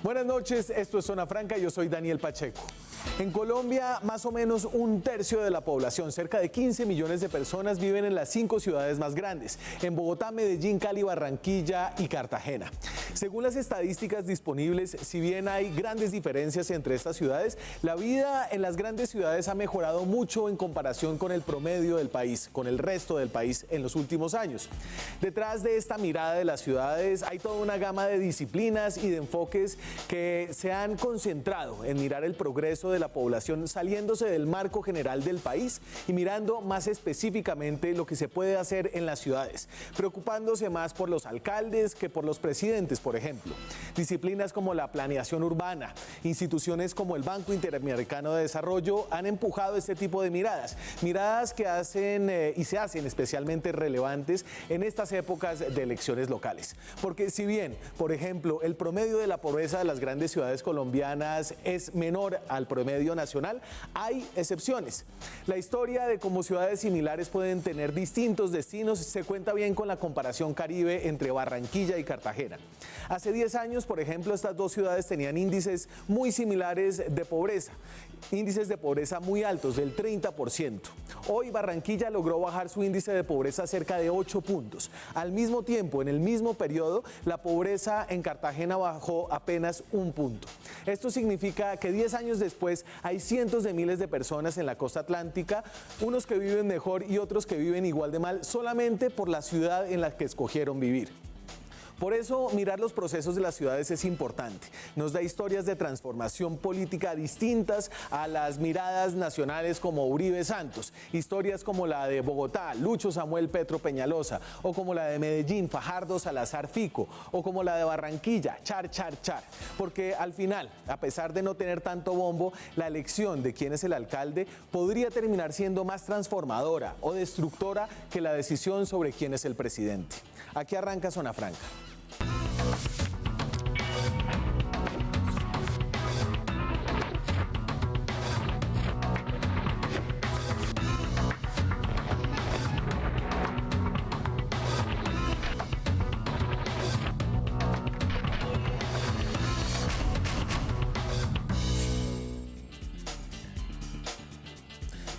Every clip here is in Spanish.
Buenas noches, esto es Zona Franca, yo soy Daniel Pacheco. En Colombia, más o menos un tercio de la población, cerca de 15 millones de personas, viven en las 5 ciudades más grandes, en Bogotá, Medellín, Cali, Barranquilla y Cartagena. Según las estadísticas disponibles, si bien hay grandes diferencias entre estas ciudades, la vida en las grandes ciudades ha mejorado mucho en comparación con el promedio del país, con el resto del país en los últimos años. Detrás de esta mirada de las ciudades hay toda una gama de disciplinas y de enfoques que se han concentrado en mirar el progreso de la población saliéndose del marco general del país y mirando más específicamente lo que se puede hacer en las ciudades, preocupándose más por los alcaldes que por los presidentes, por ejemplo. Disciplinas como la planeación urbana, instituciones como el Banco Interamericano de Desarrollo han empujado este tipo de miradas que hacen y se hacen especialmente relevantes en estas épocas de elecciones locales. Porque si bien, por ejemplo, el promedio de la pobreza de las grandes ciudades colombianas es menor al promedio nacional, hay excepciones. La historia de cómo ciudades similares pueden tener distintos destinos se cuenta bien con la comparación Caribe entre Barranquilla y Cartagena. Hace 10 años, por ejemplo, estas dos ciudades tenían índices muy similares de pobreza, índices de pobreza muy altos, del 30%. Hoy Barranquilla logró bajar su índice de pobreza cerca de 8 puntos. Al mismo tiempo, en el mismo periodo, la pobreza en Cartagena bajó apenas 1 punto. Esto significa que 10 años después hay cientos de miles de personas en la costa atlántica, unos que viven mejor y otros que viven igual de mal, solamente por la ciudad en la que escogieron vivir. Por eso, mirar los procesos de las ciudades es importante. Nos da historias de transformación política distintas a las miradas nacionales como Uribe Santos, historias como la de Bogotá, Lucho Samuel Petro Peñalosa, o como la de Medellín, Fajardo Salazar Fico, o como la de Barranquilla, Char, Char, Char. Porque al final, a pesar de no tener tanto bombo, la elección de quién es el alcalde podría terminar siendo más transformadora o destructora que la decisión sobre quién es el presidente. Aquí arranca Zona Franca.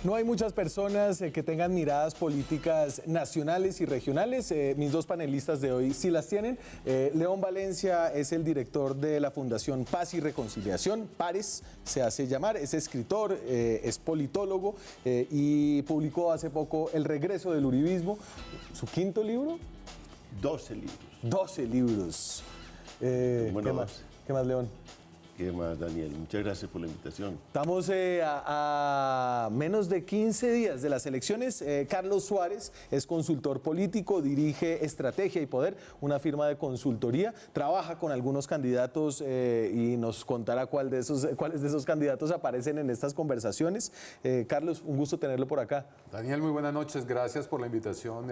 No hay muchas personas que tengan miradas políticas nacionales y regionales. Mis dos panelistas de hoy sí las tienen. León Valencia es el director de la Fundación Paz y Reconciliación, PARES se hace llamar, es escritor, es politólogo y publicó hace poco El regreso del uribismo, su 5º libro. 12 libros. 12 libros. Bueno, ¿Qué más, León? ¿Qué más, Daniel? Muchas gracias por la invitación. Estamos a menos de 15 días de las elecciones. Carlos Suárez es consultor político, dirige Estrategia y Poder, una firma de consultoría, trabaja con algunos candidatos y nos contará cuáles de esos candidatos aparecen en estas conversaciones. Carlos, un gusto tenerlo por acá. Daniel, muy buenas noches, gracias por la invitación,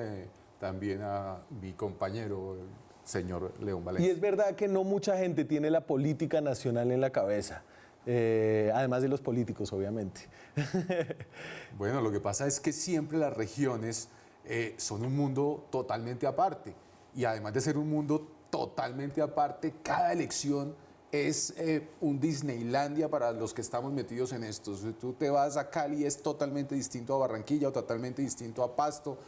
también a mi compañero, señor León Valencia. Y es verdad que no mucha gente tiene la política nacional en la cabeza, además de los políticos, obviamente. Bueno, lo que pasa es que siempre las regiones son un mundo totalmente aparte. Y además de ser un mundo totalmente aparte, cada elección es un Disneylandia para los que estamos metidos en esto. Si tú te vas a Cali, es totalmente distinto a Barranquilla o totalmente distinto a Pasto.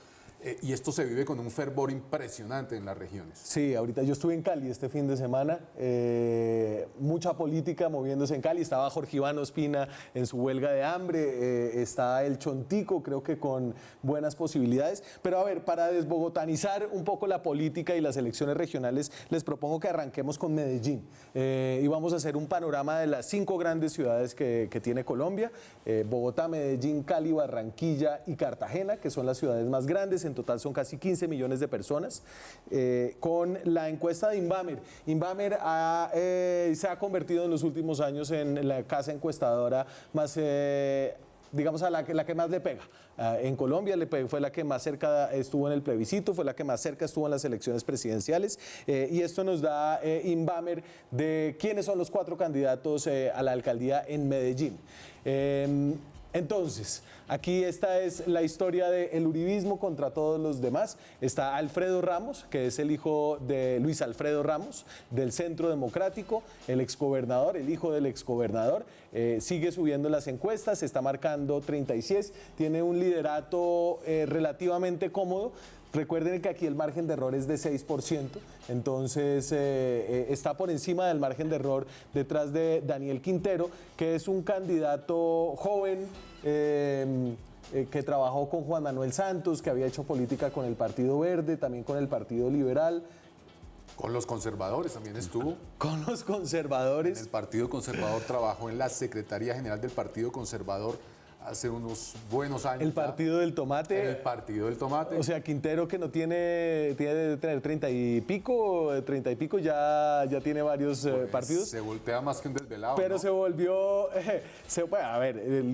Y esto se vive con un fervor impresionante en las regiones. Sí, ahorita yo estuve en Cali este fin de semana, mucha política moviéndose en Cali, estaba Jorge Iván Ospina en su huelga de hambre, está el Chontico, creo que con buenas posibilidades, pero a ver, para desbogotanizar un poco la política y las elecciones regionales, les propongo que arranquemos con Medellín y vamos a hacer un panorama de las 5 grandes ciudades que tiene Colombia, Bogotá, Medellín, Cali, Barranquilla y Cartagena, que son las ciudades más grandes. En total son casi 15 millones de personas. Con la encuesta de Inbamer, Inbamer se ha convertido en los últimos años en la casa encuestadora más, digamos, a la que más le pega. En Colombia fue la que más cerca estuvo en el plebiscito, fue la que más cerca estuvo en las elecciones presidenciales y esto nos da Inbamer de quiénes son los 4 candidatos a la alcaldía en Medellín. Entonces, aquí esta es la historia del uribismo contra todos los demás. Está Alfredo Ramos, que es el hijo de Luis Alfredo Ramos, del Centro Democrático, el exgobernador, el hijo del exgobernador. Sigue subiendo las encuestas, está marcando 36, tiene un liderato relativamente cómodo. Recuerden que aquí el margen de error es de 6%, entonces está por encima del margen de error detrás de Daniel Quintero, que es un candidato joven que trabajó con Juan Manuel Santos, que había hecho política con el Partido Verde, también con el Partido Liberal. Con los conservadores también estuvo. Con los conservadores. En el Partido Conservador trabajó en la Secretaría General del Partido Conservador hace unos buenos años. El Partido del Tomate. El Partido del Tomate. O sea, Quintero, que no tiene de tener 30 y pico, ya tiene varios partidos. Se voltea más que un desvelado. Pero ¿no? se volvió, bueno, a ver,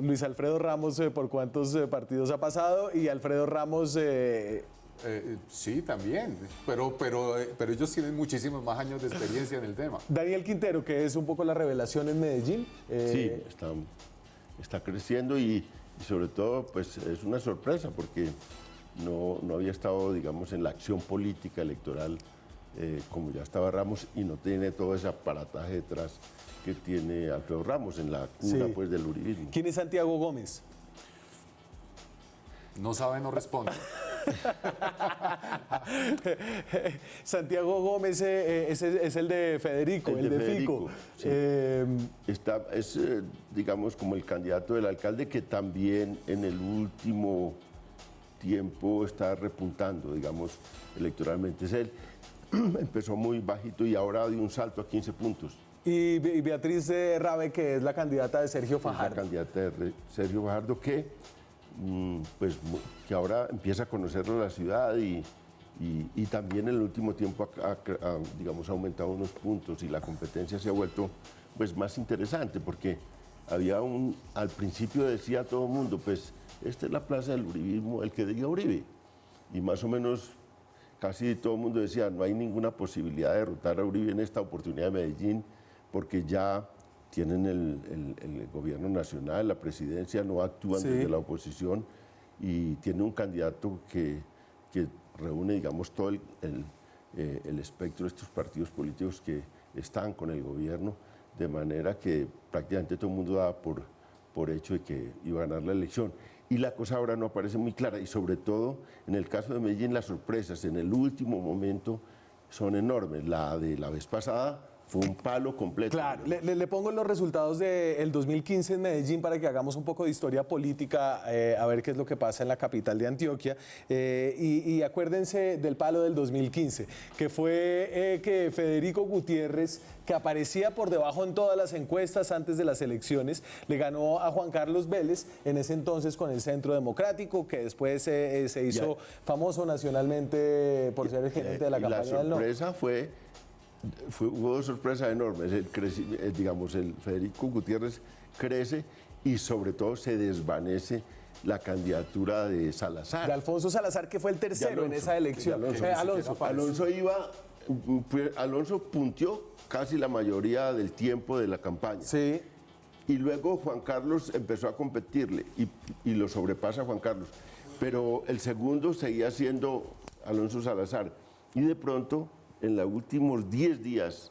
Luis Alfredo Ramos, ¿por cuántos partidos ha pasado? Y Alfredo Ramos... sí, también, pero ellos tienen muchísimos más años de experiencia en el tema. Daniel Quintero, que es un poco la revelación en Medellín. Sí, está creciendo y sobre todo pues es una sorpresa porque no había estado, digamos, en la acción política electoral como ya estaba Ramos y no tiene todo ese aparataje detrás que tiene Alfredo Ramos en la cuna Sí. pues del uribismo. ¿Quién es Santiago Gómez? No sabe, no responde. Santiago Gómez es el de Federico, el de Fico. Sí. Es, digamos, como el candidato del alcalde que también en el último tiempo está repuntando, digamos, electoralmente. Es él. Empezó muy bajito y ahora dio un salto a 15 puntos. Y Beatriz Rabe, que es la candidata de Sergio Fajardo. Es la candidata de Sergio Fajardo que ahora empieza a conocerlo la ciudad y también en el último tiempo digamos, ha aumentado unos puntos y la competencia se ha vuelto pues, más interesante porque al principio decía todo el mundo, pues esta es la plaza del uribismo, el que diga Uribe. Y más o menos casi todo el mundo decía, no hay ninguna posibilidad de derrotar a Uribe en esta oportunidad de Medellín porque ya tienen el gobierno nacional, la presidencia, no actúan desde la oposición y tiene un candidato que reúne, digamos, todo el espectro de estos partidos políticos que están con el gobierno, de manera que prácticamente todo el mundo daba por hecho de que iba a ganar la elección. Y la cosa ahora no aparece muy clara y sobre todo en el caso de Medellín las sorpresas en el último momento son enormes. La de la vez pasada fue un palo completo. Claro, le pongo los resultados del 2015 en Medellín para que hagamos un poco de historia política, a ver qué es lo que pasa en la capital de Antioquia. Y acuérdense del palo del 2015, que fue que Federico Gutiérrez, que aparecía por debajo en todas las encuestas antes de las elecciones, le ganó a Juan Carlos Vélez, en ese entonces con el Centro Democrático, que después se hizo famoso nacionalmente por ser el gerente de la campaña del No. La sorpresa hubo dos sorpresas enormes. Digamos, el Federico Gutiérrez crece y sobre todo se desvanece la candidatura de Salazar. De Alfonso Salazar, que fue el tercero en esa elección. Alonso punteó casi la mayoría del tiempo de la campaña. Sí. Y luego Juan Carlos empezó a competirle y lo sobrepasa Juan Carlos. Pero el segundo seguía siendo Alonso Salazar. Y de pronto, en los últimos 10 días,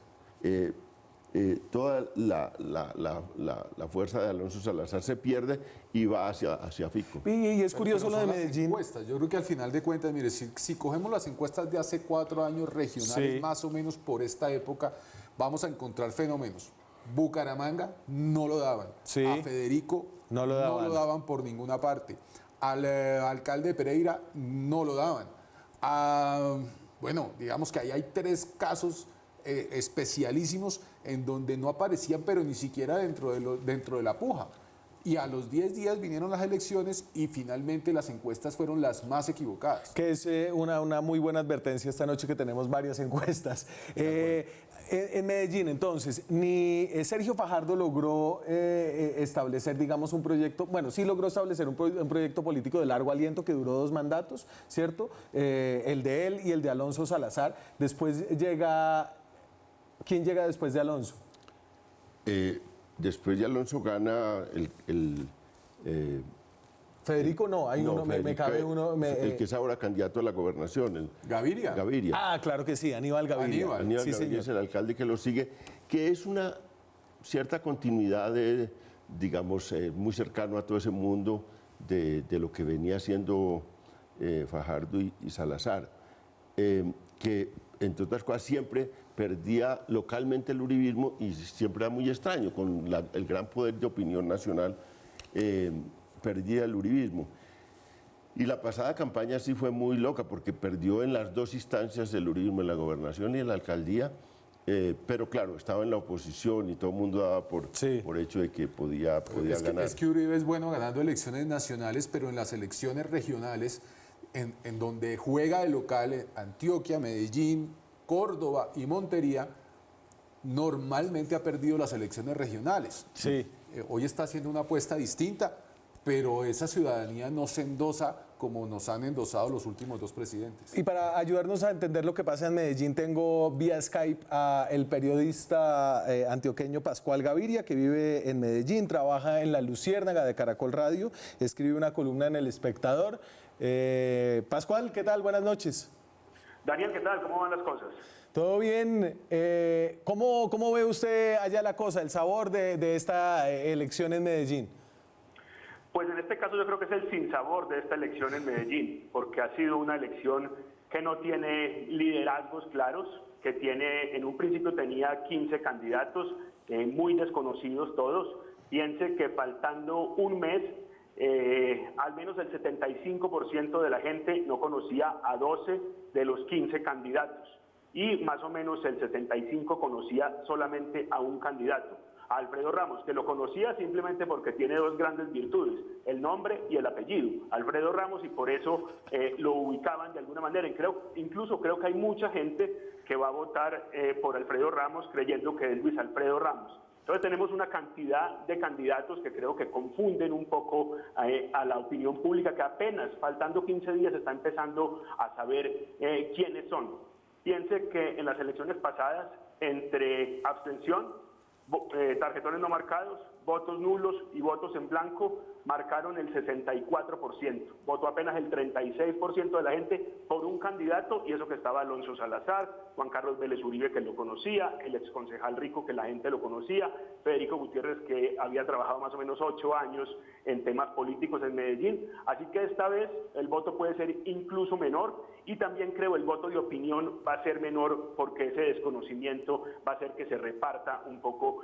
toda la fuerza de Alonso Salazar se pierde y va hacia Fico. Y es curioso lo de Medellín. Encuestas. Yo creo que al final de cuentas, mire, si cogemos las encuestas de hace 4 años regionales, más o menos por esta época, vamos a encontrar fenómenos. Bucaramanga no lo daban. Sí. A Federico no lo daban por ninguna parte. Al alcalde de Pereira no lo daban. Bueno, digamos que ahí hay 3 casos especialísimos en donde no aparecían, pero ni siquiera dentro de la puja. Y a los 10 días vinieron las elecciones y finalmente las encuestas fueron las más equivocadas. Que es una muy buena advertencia esta noche que tenemos varias encuestas. En Medellín, entonces, ni Sergio Fajardo logró establecer, digamos, un proyecto, bueno, sí logró establecer un proyecto político de largo aliento que duró 2 mandatos, ¿cierto? El de él y el de Alonso Salazar. Después llega, ¿quién llega después de Alonso? Después de Alonso gana Federico no, hay uno, me Federico, cabe uno. el que es ahora candidato a la gobernación, el Gaviria. Gaviria. Ah, claro que sí, Aníbal Gaviria. Aníbal Sí, Gaviria señor. es el alcalde que lo sigue, que es una cierta continuidad de, digamos, muy cercano a todo ese mundo de lo que venía haciendo Fajardo y Salazar, que entre otras cosas siempre perdía localmente el uribismo y siempre era muy extraño, con el gran poder de opinión nacional perdía el uribismo. Y la pasada campaña sí fue muy loca porque perdió en las dos instancias el uribismo, en la gobernación y en la alcaldía, pero claro, estaba en la oposición y todo el mundo daba por hecho de que podía ganar. Es que Uribe es bueno ganando elecciones nacionales, pero en las elecciones regionales, en donde juega de local, Antioquia, Medellín, Córdoba y Montería, normalmente ha perdido las elecciones regionales. Sí. Hoy está haciendo una apuesta distinta, pero esa ciudadanía no se endosa como nos han endosado los últimos dos presidentes. Y para ayudarnos a entender lo que pasa en Medellín, tengo vía Skype al periodista antioqueño Pascual Gaviria, que vive en Medellín, trabaja en La Luciérnaga de Caracol Radio, escribe una columna en El Espectador. Pascual, ¿qué tal? Buenas noches. Daniel, ¿qué tal? ¿Cómo van las cosas? ¿Todo bien? ¿Cómo ve usted allá la cosa, el sabor de esta elección en Medellín? Pues en este caso yo creo que es el sinsabor de esta elección en Medellín, porque ha sido una elección que no tiene liderazgos claros, que en un principio tenía 15 candidatos, muy desconocidos todos. Piense que faltando un mes, al menos el 75% de la gente no conocía a 12 de los 15 candidatos y más o menos el 75% conocía solamente a un candidato, a Alfredo Ramos, que lo conocía simplemente porque tiene dos grandes virtudes, el nombre y el apellido, Alfredo Ramos, y por eso lo ubicaban de alguna manera. Incluso creo que hay mucha gente que va a votar por Alfredo Ramos creyendo que es Luis Alfredo Ramos. Entonces tenemos una cantidad de candidatos que creo que confunden un poco a la opinión pública, que apenas faltando 15 días está empezando a saber quiénes son. Piense que en las elecciones pasadas, entre abstención, tarjetones no marcados, votos nulos y votos en blanco, marcaron el 64%. Votó apenas el 36% de la gente por un candidato, y eso que estaba Alonso Salazar, Juan Carlos Vélez Uribe, que lo conocía, el exconcejal Rico, que la gente lo conocía, Federico Gutiérrez, que había trabajado más o menos 8 años en temas políticos en Medellín. Así que esta vez el voto puede ser incluso menor, y también creo el voto de opinión va a ser menor porque ese desconocimiento va a hacer que se reparta un poco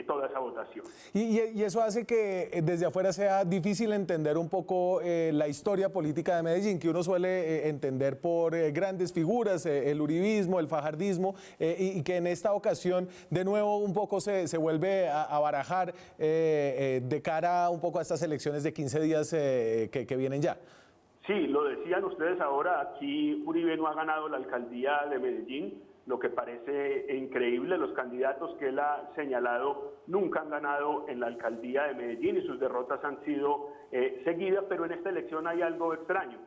toda esa votación. Y eso hace que desde afuera sea difícil entender un poco la historia política de Medellín, que uno suele entender por grandes figuras, el uribismo, el fajardismo, y que en esta ocasión de nuevo un poco se vuelve a barajar de cara un poco a estas elecciones de 15 días que vienen ya. Sí, lo decían ustedes ahora, aquí Uribe no ha ganado la alcaldía de Medellín, lo que parece increíble. Los candidatos que él ha señalado nunca han ganado en la alcaldía de Medellín y sus derrotas han sido seguidas, pero en esta elección hay algo extraño.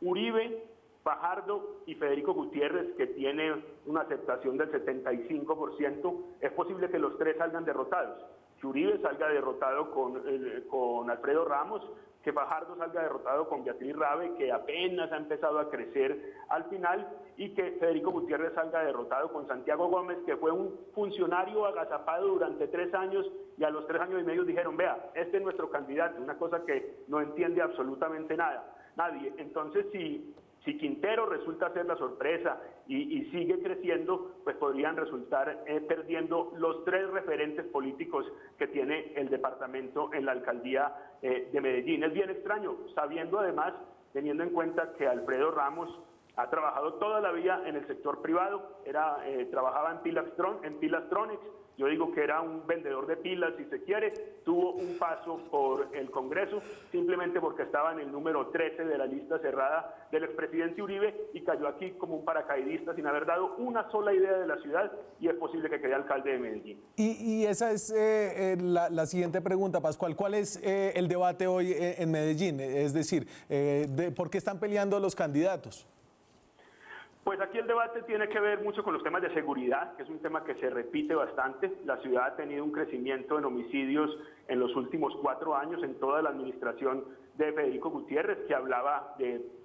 Uribe, Fajardo y Federico Gutiérrez, que tiene una aceptación del 75%, es posible que los tres salgan derrotados. Que Uribe salga derrotado con Alfredo Ramos, que Fajardo salga derrotado con Beatriz Rabe, que apenas ha empezado a crecer al final, y que Federico Gutiérrez salga derrotado con Santiago Gómez, que fue un funcionario agazapado durante 3 años, y a los 3 años y medio dijeron, vea, este es nuestro candidato, una cosa que no entiende absolutamente nadie. Entonces, si Quintero resulta ser la sorpresa y sigue creciendo, pues podrían resultar perdiendo los 3 referentes políticos que tiene el departamento en la alcaldía de Medellín. Es bien extraño, sabiendo además, teniendo en cuenta que Alfredo Ramos ha trabajado toda la vida en el sector privado, trabajaba en Pilastronics. Yo digo que era un vendedor de pilas, si se quiere. Tuvo un paso por el Congreso simplemente porque estaba en el número 13 de la lista cerrada del expresidente Uribe y cayó aquí como un paracaidista sin haber dado una sola idea de la ciudad, y es posible que quede alcalde de Medellín. Y esa es la siguiente pregunta, Pascual. ¿Cuál es el debate hoy en Medellín? Es decir, ¿por qué están peleando los candidatos? Pues aquí el debate tiene que ver mucho con los temas de seguridad, que es un tema que se repite bastante. La ciudad ha tenido un crecimiento en homicidios en los últimos 4 años en toda la administración de Federico Gutiérrez, que hablaba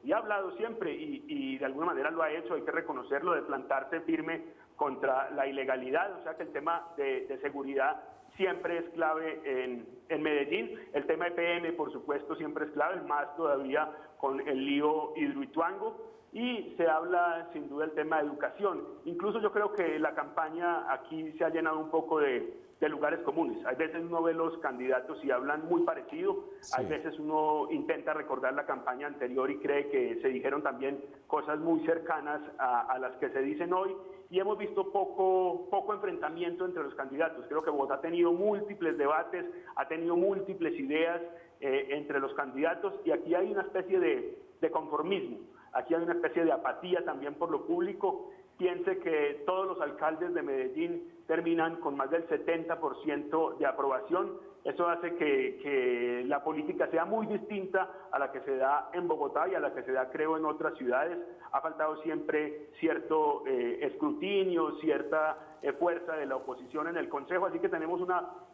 y ha hablado siempre y de alguna manera lo ha hecho, hay que reconocerlo, de plantarse firme contra la ilegalidad. O sea que el tema de seguridad siempre es clave en Medellín. El tema EPM, por supuesto, siempre es clave, más todavía con el lío Hidroituango. Y se habla sin duda del tema de educación. Incluso yo creo que la campaña aquí se ha llenado un poco de lugares comunes. Hay veces uno ve los candidatos y hablan muy parecido, sí. Hay veces uno intenta recordar la campaña anterior y cree que se dijeron también cosas muy cercanas a las que se dicen hoy, y hemos visto poco enfrentamiento entre los candidatos. Creo que Bogotá ha tenido múltiples debates, ha tenido múltiples ideas entre los candidatos, y aquí hay una especie de conformismo. Aquí hay una especie de apatía también por lo público. Piense que todos los alcaldes de Medellín terminan con más del 70% de aprobación. Eso hace que la política sea muy distinta a la que se da en Bogotá y a la que se da, creo, en otras ciudades. Ha faltado siempre cierto escrutinio, cierta fuerza de la oposición en el Consejo, así que tenemos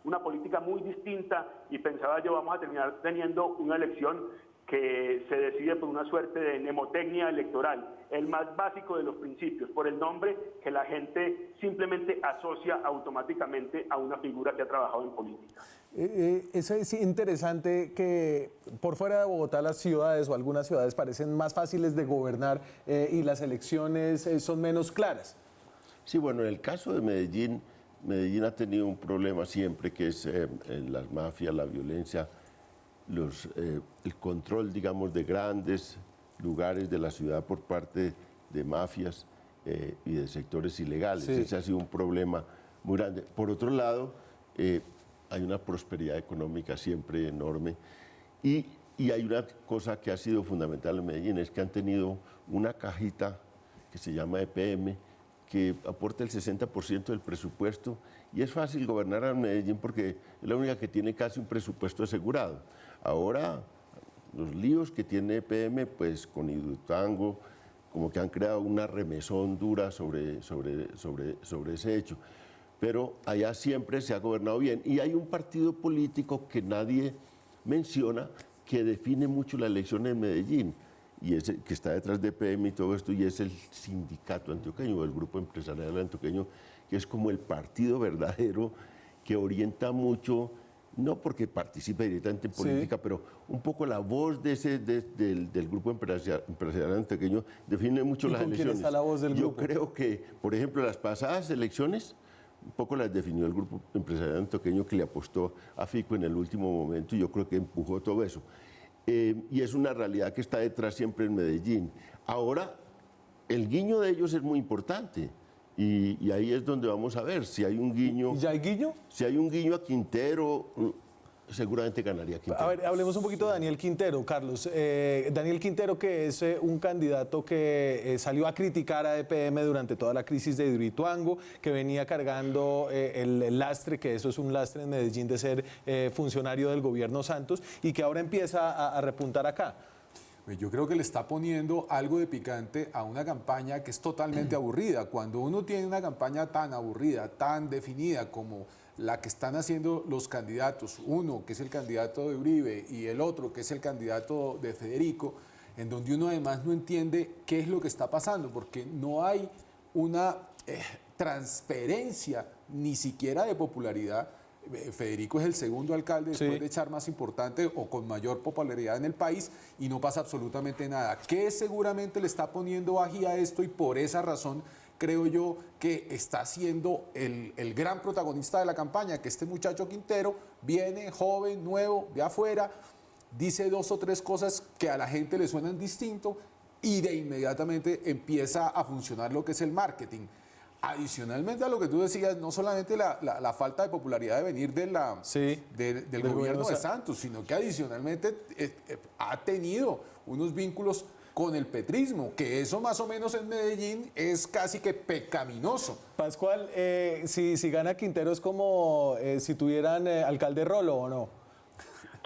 una política muy distinta, y pensaba yo, vamos a terminar teniendo una elección que se decide por una suerte de mnemotecnia electoral, el más básico de los principios, por el nombre que la gente simplemente asocia automáticamente a una figura que ha trabajado en política. Eso es interesante, que por fuera de Bogotá las ciudades o algunas ciudades parecen más fáciles de gobernar y las elecciones son menos claras. Sí, bueno, en el caso de Medellín, Medellín ha tenido un problema siempre, que es las mafias, la violencia, el control, digamos, de grandes lugares de la ciudad por parte de mafias y de sectores ilegales. Sí. Ese ha sido un problema muy grande. Por otro lado, hay una prosperidad económica siempre enorme, y hay una cosa que ha sido fundamental en Medellín, es que han tenido una cajita que se llama EPM, que aporta el 60% del presupuesto, y es fácil gobernar a Medellín porque es la única que tiene casi un presupuesto asegurado. Ahora, los líos que tiene EPM, pues con Hidroituango, como que han creado una remesón dura sobre ese hecho. Pero allá siempre se ha gobernado bien. Y hay un partido político que nadie menciona, que define mucho la elección en Medellín, y es el que está detrás de EPM y todo esto, y es el sindicato antioqueño, el grupo empresarial antioqueño, que es como el partido verdadero que orienta mucho, no porque participe directamente en política, sí, pero un poco la voz del grupo empresarial antioqueño define mucho las elecciones. ¿Quién está la voz del grupo? Yo creo que, por ejemplo, las pasadas elecciones, un poco las definió el grupo empresarial antioqueño, que le apostó a Fico en el último momento, y yo creo que empujó todo eso. Y es una realidad que está detrás siempre en Medellín. Ahora, el guiño de ellos es muy importante. Y ahí es donde vamos a ver si hay un guiño. ¿Ya hay guiño? Si hay un guiño a Quintero, seguramente ganaría Quintero. A ver, hablemos un poquito de Daniel Quintero, Carlos. Daniel Quintero, que es un candidato que salió a criticar a EPM durante toda la crisis de Hidroituango, que venía cargando el lastre, que eso es un lastre en Medellín, de ser funcionario del gobierno Santos, y que ahora empieza a repuntar acá. Yo creo que le está poniendo algo de picante a una campaña que es totalmente aburrida. Cuando uno tiene una campaña tan aburrida, tan definida como la que están haciendo los candidatos, uno que es el candidato de Uribe y el otro que es el candidato de Federico, en donde uno además no entiende qué es lo que está pasando, porque no hay una transparencia ni siquiera de popularidad. Federico es el segundo alcalde después sí, de Char más importante o con mayor popularidad en el país, y no pasa absolutamente nada. ¿Qué seguramente le está poniendo ají a esto? Y por esa razón creo yo que está siendo el gran protagonista de la campaña, que este muchacho Quintero viene joven, nuevo, de afuera, dice 2 o 3 cosas que a la gente le suenan distinto, y de inmediatamente empieza a funcionar lo que es el marketing. Adicionalmente a lo que tú decías, no solamente la falta de popularidad de venir del gobierno de Santos, sino que adicionalmente ha tenido unos vínculos con el petrismo, que eso más o menos en Medellín es casi que pecaminoso. Pascual, si gana Quintero, ¿es como si tuvieran alcalde Rolo o no?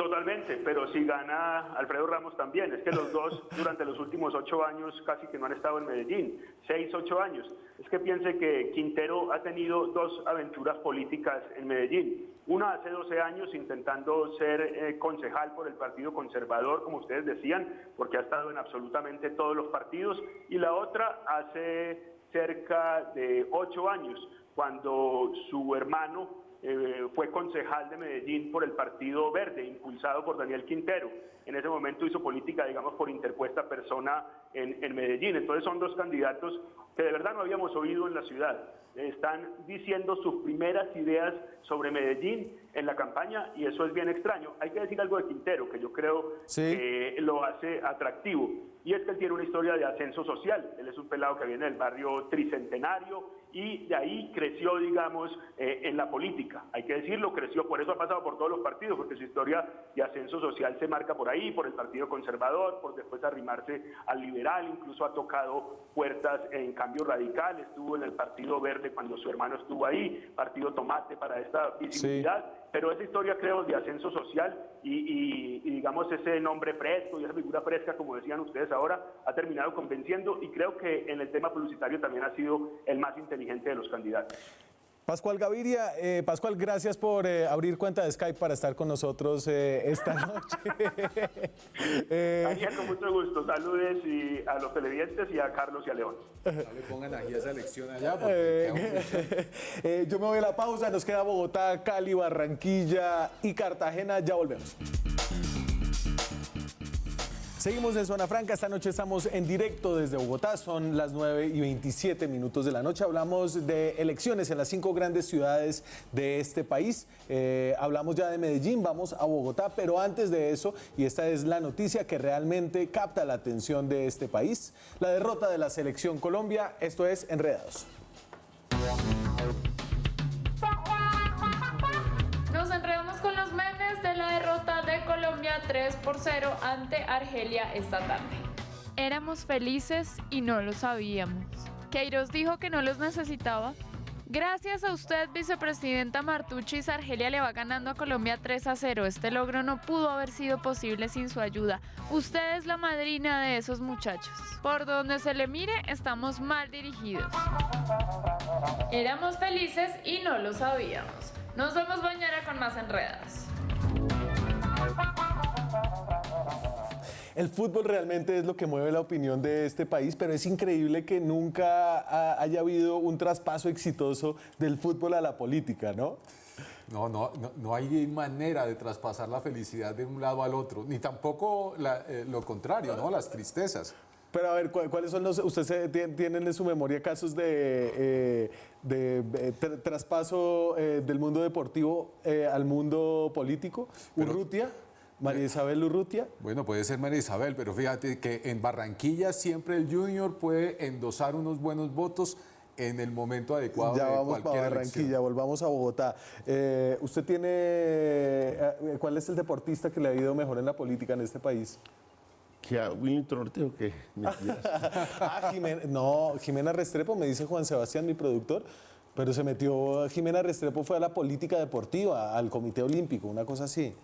Totalmente, pero si gana Alfredo Ramos también. Es que los dos durante los últimos 8 años casi que no han estado en Medellín, 6, 8 años. Es que piense que Quintero ha tenido 2 aventuras políticas en Medellín. Una hace 12 años intentando ser concejal por el Partido Conservador, como ustedes decían, porque ha estado en absolutamente todos los partidos. Y la otra hace cerca de 8 años, cuando su hermano fue concejal de Medellín por el Partido Verde, impulsado por Daniel Quintero. En ese momento hizo política, digamos, por interpuesta persona en Medellín. Entonces son 2 candidatos que de verdad no habíamos oído en la ciudad. Están diciendo sus primeras ideas sobre Medellín en la campaña y eso es bien extraño. Hay que decir algo de Quintero, que yo creo que lo hace atractivo. Y es que él tiene una historia de ascenso social. Él es un pelado que viene del barrio Tricentenario y de ahí creció, digamos, en la política. Hay que decirlo, creció, por eso ha pasado por todos los partidos, porque su historia de ascenso social se marca por ahí, por el Partido Conservador, por después arrimarse al liberal, incluso ha tocado puertas en Cambio Radical, estuvo en el Partido Verde cuando su hermano estuvo ahí, Partido Tomate para esta visibilidad. Sí. Pero esa historia, creo, de ascenso social y digamos ese nombre fresco y esa figura fresca, como decían ustedes ahora, ha terminado convenciendo y creo que en el tema publicitario también ha sido el más inteligente de los candidatos. Pascual Gaviria, Pascual, gracias por abrir cuenta de Skype para estar con nosotros esta noche. Daniel, con mucho gusto. Saludes a los televidentes y a Carlos y a León. No le pongan aquí esa elección allá. Yo me voy a la pausa, nos queda Bogotá, Cali, Barranquilla y Cartagena. Ya volvemos. Seguimos en Zona Franca, esta noche estamos en directo desde Bogotá, son las 9:27 de la noche. Hablamos de elecciones en las 5 grandes ciudades de este país. Hablamos ya de Medellín, vamos a Bogotá, pero antes de eso, y esta es la noticia que realmente capta la atención de este país, la derrota de la Selección Colombia, esto es Enredados. Nos enredamos con los memes de la derrota de Colombia 3-0 ante Argelia esta tarde. Éramos felices y no lo sabíamos. Queiroz dijo que no los necesitaba. Gracias a usted, vicepresidenta Martuchis, Argelia le va ganando a Colombia 3-0. Este logro no pudo haber sido posible sin su ayuda. Usted es la madrina de esos muchachos. Por donde se le mire, estamos mal dirigidos. Éramos felices y no lo sabíamos. Nos vemos mañana con más enredadas. El fútbol realmente es lo que mueve la opinión de este país, pero es increíble que nunca haya habido un traspaso exitoso del fútbol a la política, ¿no? No hay manera de traspasar la felicidad de un lado al otro, ni tampoco lo contrario, ¿no? Las tristezas. Pero a ver, ¿cuáles son los...? ¿Ustedes tienen en su memoria casos de traspaso del mundo deportivo al mundo político? ¿Urrutia? ¿María Isabel Urrutia? Bueno, puede ser María Isabel, pero fíjate que en Barranquilla siempre el Junior puede endosar unos buenos votos en el momento adecuado. Ya de vamos cualquier para Barranquilla, elección. volvamos a Bogotá. ¿Usted tiene... ¿Cuál es el deportista que le ha ido mejor en la política en este país? ¿Que a Willington Ortega o qué? Jimena Restrepo, me dice Juan Sebastián, mi productor, pero se metió, Jimena Restrepo fue a la política deportiva, al Comité Olímpico, una cosa así.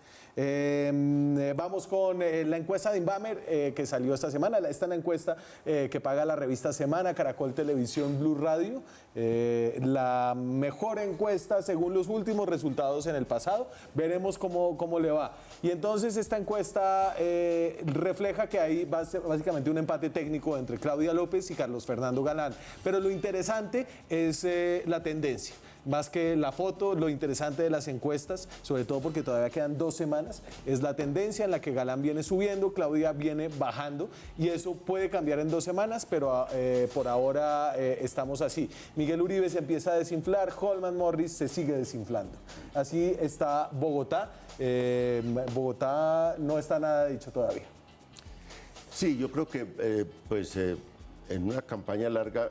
Vamos con la encuesta de Inbamer que salió esta semana. Esta es la encuesta que paga la revista Semana, Caracol Televisión, Blue Radio. La mejor encuesta según los últimos resultados en el pasado. Veremos cómo le va. Y entonces esta encuesta refleja que hay básicamente un empate técnico entre Claudia López y Carlos Fernando Galán. Pero lo interesante es la tendencia. Más que la foto, lo interesante de las encuestas, sobre todo porque todavía quedan 2 semanas, es la tendencia en la que Galán viene subiendo, Claudia viene bajando, y eso puede cambiar en 2 semanas, pero por ahora estamos así. Miguel Uribe se empieza a desinflar, Holman Morris se sigue desinflando. Así está Bogotá. Bogotá no está nada dicho todavía. Sí, yo creo que en una campaña larga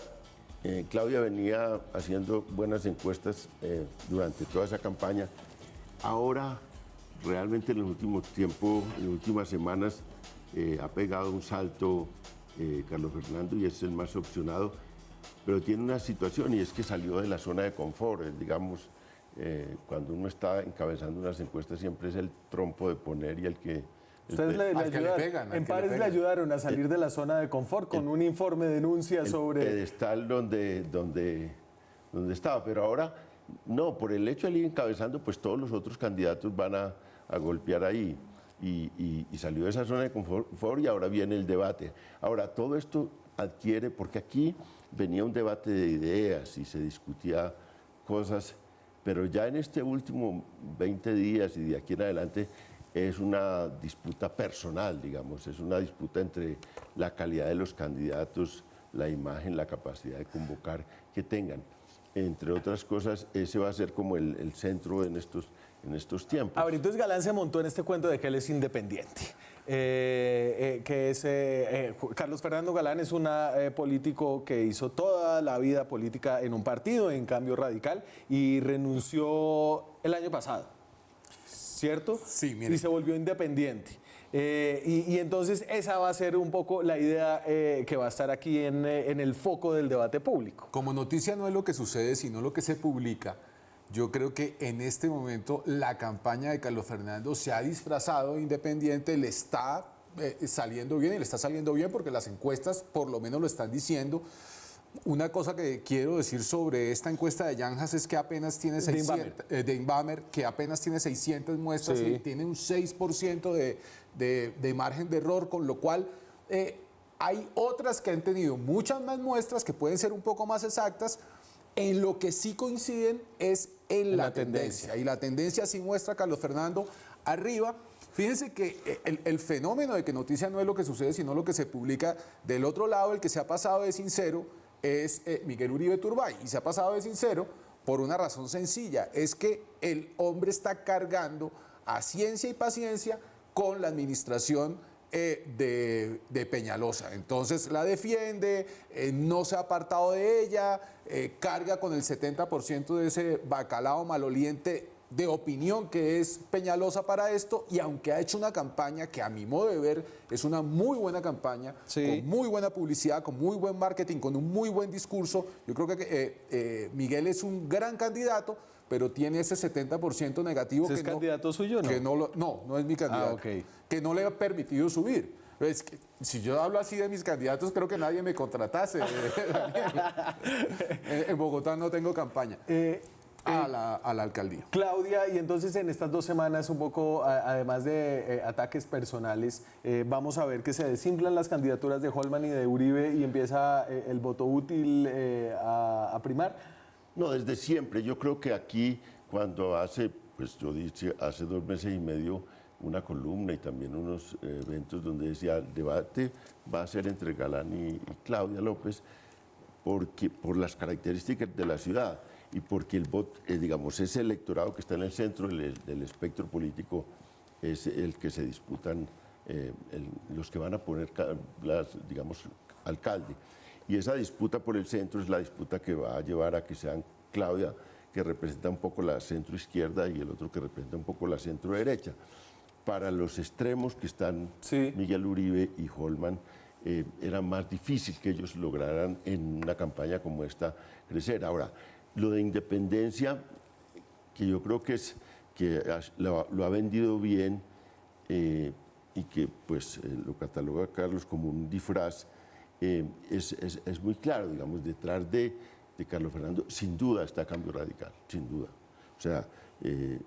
Claudia venía haciendo buenas encuestas durante toda esa campaña. Ahora, realmente en los últimos tiempos, en las últimas semanas, ha pegado un salto Carlos Fernando y es el más opcionado, pero tiene una situación y es que salió de la zona de confort, digamos, cuando uno está encabezando unas encuestas siempre es el trompo de poner y el que... Ustedes le al que le ayudaron, pegan, al en que le Pares le pegan. ayudaron a salir de la zona de confort con un informe de denuncia el sobre... pedestal donde estaba, pero ahora no, por el hecho de ir encabezando, pues todos los otros candidatos van a golpear ahí y salió de esa zona de confort y ahora viene el debate. Ahora, todo esto adquiere, porque aquí venía un debate de ideas y se discutía cosas, pero ya en este último 20 días y de aquí en adelante es una disputa personal, digamos, es una disputa entre la calidad de los candidatos, la imagen, la capacidad de convocar que tengan. Entre otras cosas, ese va a ser como el centro en estos tiempos. A ver, entonces Galán se montó en este cuento de que él es independiente. Carlos Fernando Galán es un político que hizo toda la vida política en un partido, en Cambio Radical, y renunció el año pasado, ¿cierto? Sí, mire. Y se volvió independiente. Y entonces esa va a ser un poco la idea que va a estar aquí en el foco del debate público. Como noticia no es lo que sucede, sino lo que se publica. Yo creo que en este momento la campaña de Carlos Fernando se ha disfrazado de independiente, le está saliendo bien y le está saliendo bien porque las encuestas por lo menos lo están diciendo. Una cosa que quiero decir sobre esta encuesta de Yanjas es que apenas tiene 600, de Inbamer, que apenas tiene 600 muestras Sí. y tiene un 6% de margen de error, con lo cual hay otras que han tenido muchas más muestras que pueden ser un poco más exactas. En lo que sí coinciden es en la tendencia. Y la tendencia sí muestra a Carlos Fernando arriba. Fíjense que el fenómeno de que noticia no es lo que sucede, sino lo que se publica del otro lado, el que se ha pasado de sincero es Miguel Uribe Turbay. Y se ha pasado de sincero por una razón sencilla, es que el hombre está cargando a ciencia y paciencia con la administración de Peñalosa. Entonces la defiende, no se ha apartado de ella, carga con el 70% de ese bacalao maloliente de opinión que es Peñalosa para esto, y aunque ha hecho una campaña que a mi modo de ver es una muy buena campaña, Sí. con muy buena publicidad, con muy buen marketing, con un muy buen discurso, yo creo que Miguel es un gran candidato, pero tiene ese 70% negativo. ¿Es candidato suyo o no? Que no es mi candidato. ok. Que no le ha permitido subir. Es que, si yo hablo así de mis candidatos, creo que nadie me contratase. En Bogotá no tengo campaña. A la alcaldía. Claudia, y entonces en estas 2 semanas, un poco, además de ataques personales, vamos a ver que se desinflan las candidaturas de Holman y de Uribe y empieza el voto útil a primar. No, desde siempre. Yo creo que aquí, cuando hace 2 meses y medio, una columna y también unos eventos donde decía el debate va a ser entre Galán y Claudia López por las características de la ciudad y porque el voto, digamos, ese electorado que está en el centro del espectro político es el que se disputan los que van a poner, digamos, alcalde. Y esa disputa por el centro es la disputa que va a llevar a que sean Claudia, que representa un poco la centro izquierda, y el otro que representa un poco la centro derecha. Para los extremos que están Sí. Miguel Uribe y Holman, era más difícil que ellos lograran en una campaña como esta crecer. Ahora, lo de independencia, que yo creo que lo ha vendido bien y que pues lo cataloga Carlos como un disfraz, es muy claro, digamos, detrás de Carlos Fernando, sin duda está Cambio Radical, sin duda. O sea,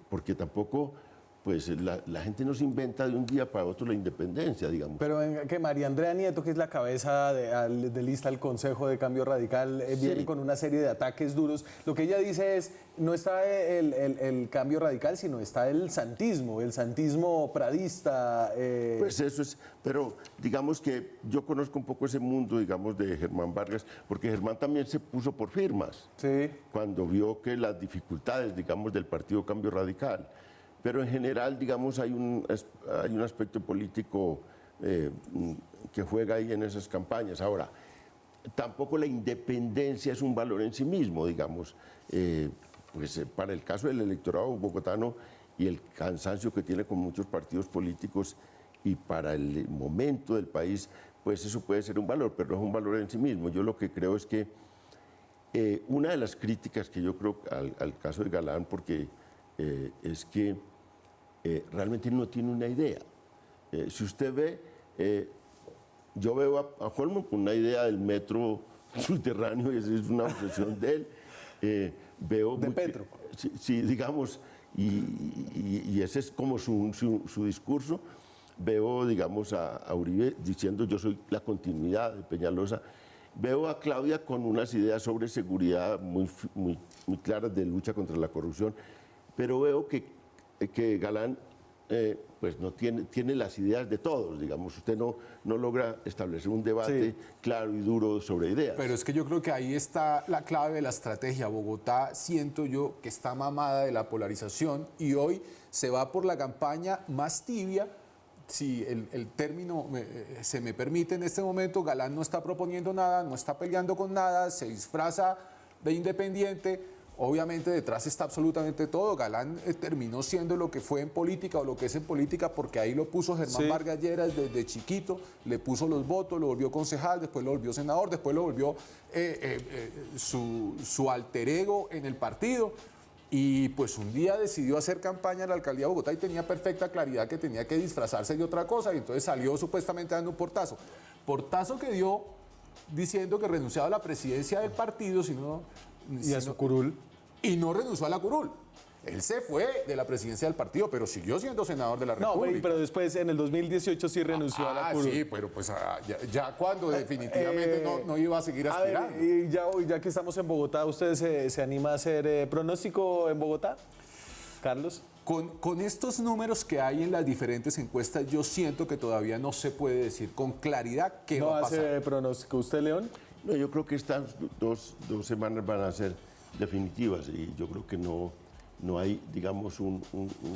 porque tampoco, pues la gente no se inventa de un día para otro la independencia, digamos. Pero que María Andrea Nieto, que es la cabeza de lista del Consejo de Cambio Radical, viene con una serie de ataques duros. Lo que ella dice es, no está el Cambio Radical, sino está el santismo pradista. Pues eso es, pero digamos que yo conozco un poco ese mundo, digamos, de Germán Vargas, porque Germán también se puso por firmas Sí. cuando vio que las dificultades, digamos, del Partido Cambio Radical. Pero en general, digamos, hay un aspecto político que juega ahí en esas campañas. Ahora, tampoco la independencia es un valor en sí mismo, digamos. Para el caso del electorado bogotano y el cansancio que tiene con muchos partidos políticos y para el momento del país, pues eso puede ser un valor, pero no es un valor en sí mismo. Yo lo que creo es que una de las críticas que yo creo al caso de Galán, porque es que realmente no tiene una idea. Si usted ve, yo veo a Holman con una idea del metro subterráneo, y esa es una obsesión de él. Veo de Petro. Sí, digamos, y ese es como su discurso. Veo, digamos, a Uribe diciendo yo soy la continuidad de Peñalosa. Veo a Claudia con unas ideas sobre seguridad muy claras de lucha contra la corrupción, pero veo que Galán pues no tiene las ideas de todos, digamos. Usted no logra establecer un debate claro y duro sobre ideas. Pero es que yo creo que ahí está la clave de la estrategia. Bogotá, siento yo, que está mamada de la polarización y hoy se va por la campaña más tibia. Si el término se me permite en este momento, Galán no está proponiendo nada, no está peleando con nada, se disfraza de independiente. Obviamente detrás está absolutamente todo. Galán terminó siendo lo que fue en política o lo que es en política porque ahí lo puso Germán Vargas Lleras desde chiquito, le puso los votos, lo volvió concejal, después lo volvió senador, después lo volvió su alter ego en el partido. Y pues un día decidió hacer campaña en la alcaldía de Bogotá y tenía perfecta claridad que tenía que disfrazarse de otra cosa y entonces salió supuestamente dando un portazo. Portazo que dio diciendo que renunciaba a la presidencia del partido, Y a su curul. Y no renunció a la curul. Él se fue de la presidencia del partido, pero siguió siendo senador de la República. No, pero después, en el 2018, sí renunció a la curul. Sí, pero pues ya cuando definitivamente no iba a seguir aspirando. A ver, y ya que estamos en Bogotá, ¿usted se anima a hacer pronóstico en Bogotá? Carlos. Con estos números que hay en las diferentes encuestas, yo siento que todavía no se puede decir con claridad qué va a pasar. ¿No hace pronóstico usted, León? No, yo creo que estas dos semanas van a ser definitivas y yo creo que no hay, digamos, un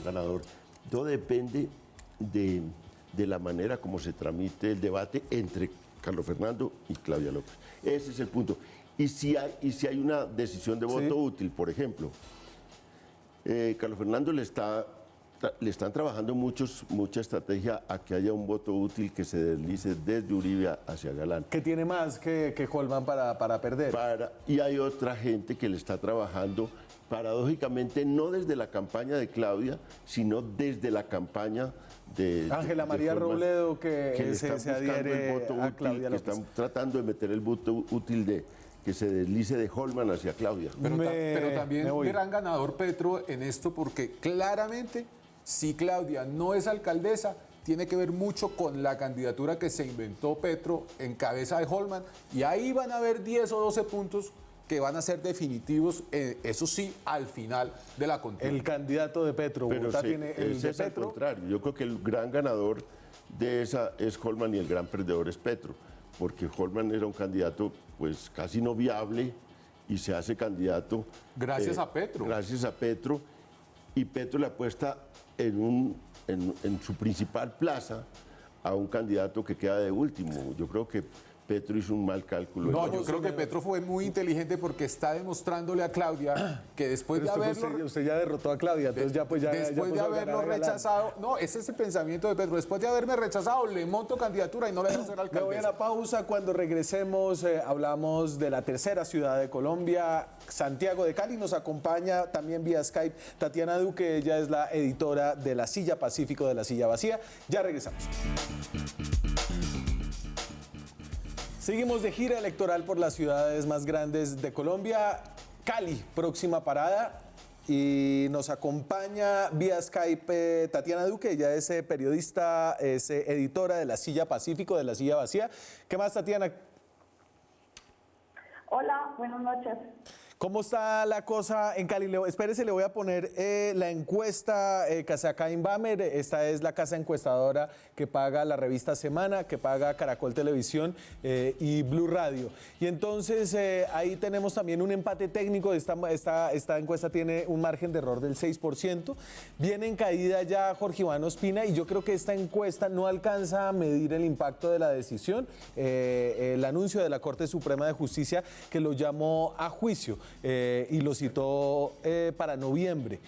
ganador. Todo depende de la manera como se tramite el debate entre Carlos Fernando y Claudia López. Ese es el punto. Y si hay una decisión de voto útil, por ejemplo, Carlos Fernando le están trabajando mucha estrategia a que haya un voto útil que se deslice desde Uribe hacia Galán. Que tiene más que Holman para perder. Y hay otra gente que le está trabajando, paradójicamente, no desde la campaña de Claudia, sino desde la campaña de Ángela María Robledo, que se adhiere el voto a útil, Claudia López. que están tratando de meter el voto útil de que se deslice de Holman hacia Claudia. Pero también gran ganador Petro en esto porque claramente si Claudia no es alcaldesa tiene que ver mucho con la candidatura que se inventó Petro en cabeza de Holman y ahí van a haber 10 o 12 puntos que van a ser definitivos, eso sí, al final de la contienda. El candidato de Petro, Bogotá tiene el de Petro. Al contrario, yo creo que el gran ganador de esa es Holman y el gran perdedor es Petro, porque Holman era un candidato pues casi no viable y se hace candidato gracias a Petro. Gracias a Petro, y Petro le apuesta en su principal plaza a un candidato que queda de último. Yo creo que Petro hizo un mal cálculo. No, yo creo que Petro fue muy inteligente porque está demostrándole a Claudia que después de haberlo... Usted ya derrotó a Claudia, entonces después de haberlo rechazado... No, ese es el pensamiento de Petro. Después de haberme rechazado, le monto candidatura y no le dejo ser alcaldesa. Me voy a la pausa. Cuando regresemos, hablamos de la tercera ciudad de Colombia, Santiago de Cali. Nos acompaña también vía Skype Tatiana Duque. Ella es la editora de La Silla Pacífico de La Silla Vacía. Ya regresamos. Seguimos de gira electoral por las ciudades más grandes de Colombia. Cali, próxima parada. Y nos acompaña vía Skype Tatiana Duque. Ella es periodista, es editora de La Silla Pacífico, de La Silla Vacía. ¿Qué más, Tatiana? Hola, buenas noches. ¿Cómo está la cosa en Cali? Espérese, le voy a poner la encuesta que hace acá Inbamer. Esta es la casa encuestadora que paga la revista Semana, que paga Caracol Televisión y Blue Radio. Y entonces ahí tenemos también un empate técnico. Esta encuesta tiene un margen de error del 6%. Viene en caída ya Jorge Iván Ospina y yo creo que esta encuesta no alcanza a medir el impacto de la decisión. El anuncio de la Corte Suprema de Justicia que lo llamó a juicio. y lo citó para noviembre.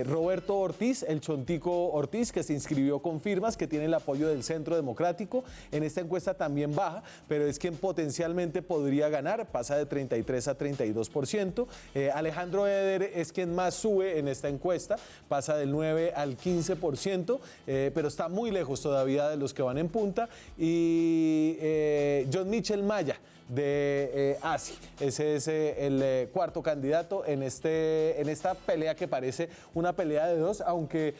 Roberto Ortiz, el Chontico Ortiz, que se inscribió con firmas, que tiene el apoyo del Centro Democrático. En esta encuesta también baja, pero es quien potencialmente podría ganar, pasa de 33 a 32%. Alejandro Eder es quien más sube en esta encuesta, pasa del 9 al 15%, pero está muy lejos todavía de los que van en punta. Y John Michel Maya, de ASI. Ese es el cuarto candidato en esta pelea que parece una pelea de dos, aunque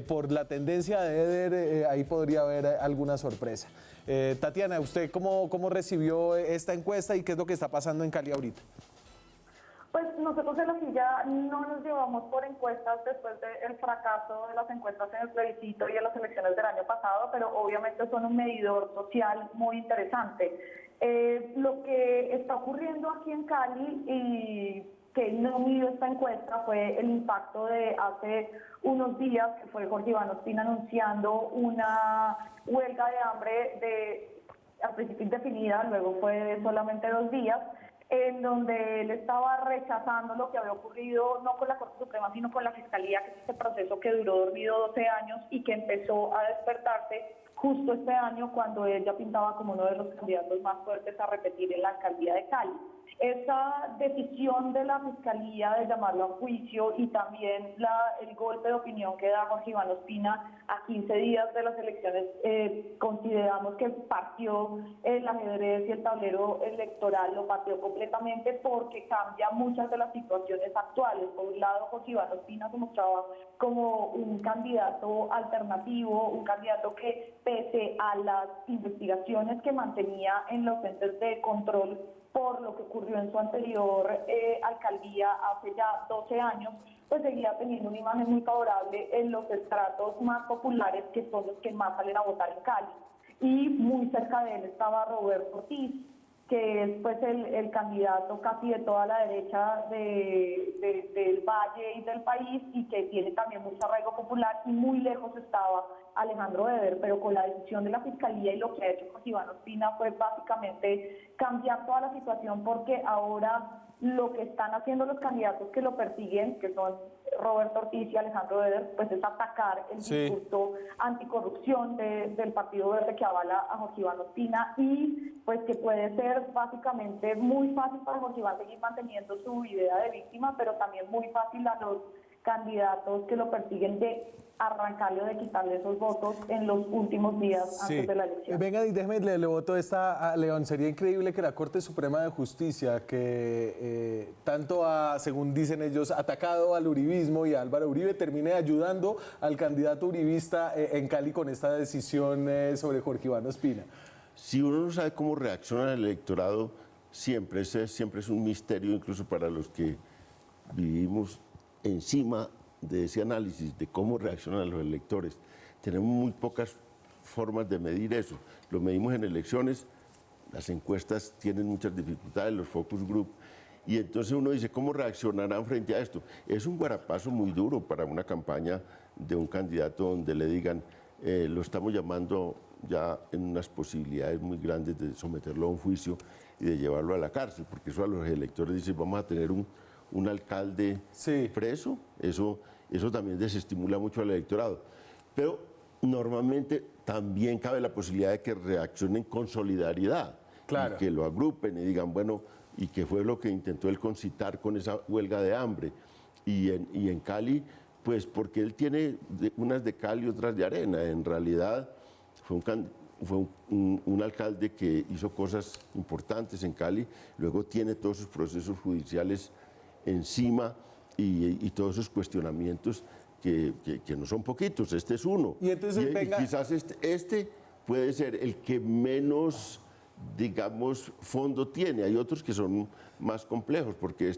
por la tendencia de Eder ahí podría haber alguna sorpresa. Tatiana, ¿usted cómo recibió esta encuesta y qué es lo que está pasando en Cali ahorita? Pues nosotros en la silla no nos llevamos por encuestas después del fracaso de las encuestas en el plebiscito y en las elecciones del año pasado, pero obviamente son un medidor social muy interesante. Lo que está ocurriendo aquí en Cali y que no midió esta encuesta fue el impacto de hace unos días, que fue Jorge Iván Ospina anunciando una huelga de hambre al principio indefinida, luego fue de solamente 2 días, en donde él estaba rechazando lo que había ocurrido no con la Corte Suprema, sino con la Fiscalía, que es este proceso que duró dormido 12 años y que empezó a despertarse justo este año, cuando él ya pintaba como uno de los candidatos más fuertes a repetir en la alcaldía de Cali. Esa decisión de la Fiscalía de llamarlo a juicio y también el golpe de opinión que da Jorge Iván Ospina a 15 días de las elecciones, consideramos que partió el ajedrez y el tablero electoral, lo partió completamente porque cambia muchas de las situaciones actuales. Por un lado, Jorge Iván Ospina se mostraba como un candidato alternativo, un candidato que, pese a las investigaciones que mantenía en los entes de control por lo que ocurrió en su anterior alcaldía hace ya 12 años, pues seguía teniendo una imagen muy favorable en los estratos más populares, que son los que más salen a votar en Cali. Y muy cerca de él estaba Roberto Ortiz, que es pues el candidato casi de toda la derecha del Valle y del país, y que tiene también mucho arraigo popular, y muy lejos estaba Alejandro Eder, pero con la decisión de la Fiscalía y lo que ha hecho Jorge Iván Ospina fue básicamente cambiar toda la situación, porque ahora lo que están haciendo los candidatos que lo persiguen, que son Roberto Ortiz y Alejandro Eder, pues es atacar el discurso anticorrupción del Partido Verde que avala a Jorge Iván Ospina, y pues que puede ser básicamente muy fácil para Jorge Iván seguir manteniendo su idea de víctima, pero también muy fácil a los candidatos que lo persiguen de arrancarle o de quitarle esos votos en los últimos días antes de la elección. Venga, déjeme, le voto esta a León. Sería increíble que la Corte Suprema de Justicia, que tanto ha, según dicen ellos, atacado al uribismo y a Álvaro Uribe, termine ayudando al candidato uribista en Cali con esta decisión sobre Jorge Iván Ospina. Si uno no sabe cómo reacciona el electorado, siempre es un misterio, incluso para los que vivimos encima de ese análisis de cómo reaccionan los electores. Tenemos muy pocas formas de medir eso. Lo medimos en elecciones, las encuestas tienen muchas dificultades, los focus group, y entonces uno dice, ¿cómo reaccionarán frente a esto? Es un guarapazo muy duro para una campaña de un candidato donde le digan, lo estamos llamando ya en unas posibilidades muy grandes de someterlo a un juicio y de llevarlo a la cárcel, porque eso a los electores dicen, vamos a tener un alcalde preso, eso también desestimula mucho al electorado. Pero normalmente también cabe la posibilidad de que reaccionen con solidaridad, y que lo agrupen y digan, bueno, y que fue lo que intentó él concitar con esa huelga de hambre. Y en Cali, pues porque él tiene unas de cal y otras de arena. En realidad fue un alcalde que hizo cosas importantes en Cali, luego tiene todos sus procesos judiciales encima y todos esos cuestionamientos que no son poquitos, este es uno. Y entonces y quizás este puede ser el que menos, digamos, fondo tiene. Hay otros que son más complejos, porque